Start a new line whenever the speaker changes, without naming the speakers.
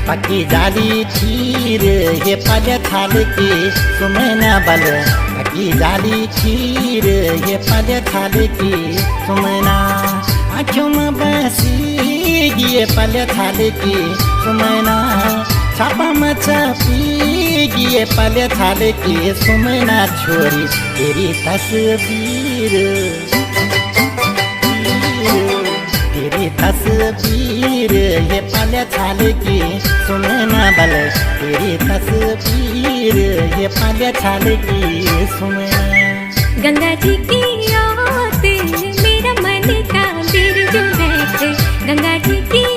पकी जाली खीर ये पल थाल की सुमना बल पकी जाली खीर ये पल थाल की सुमना आँखों में बसी ये पल थाल की सुमना छापा में छपी ये पल थाल की सुमना छोरी तेरी तस्वीर तेरी तस्वीर ये पल थाल की सुमना बल तेरी तस्वीर ये पल थाल की सुमना।
गंगा जी की याद मेरा मन का दिल जो बैठे, गंगा जी की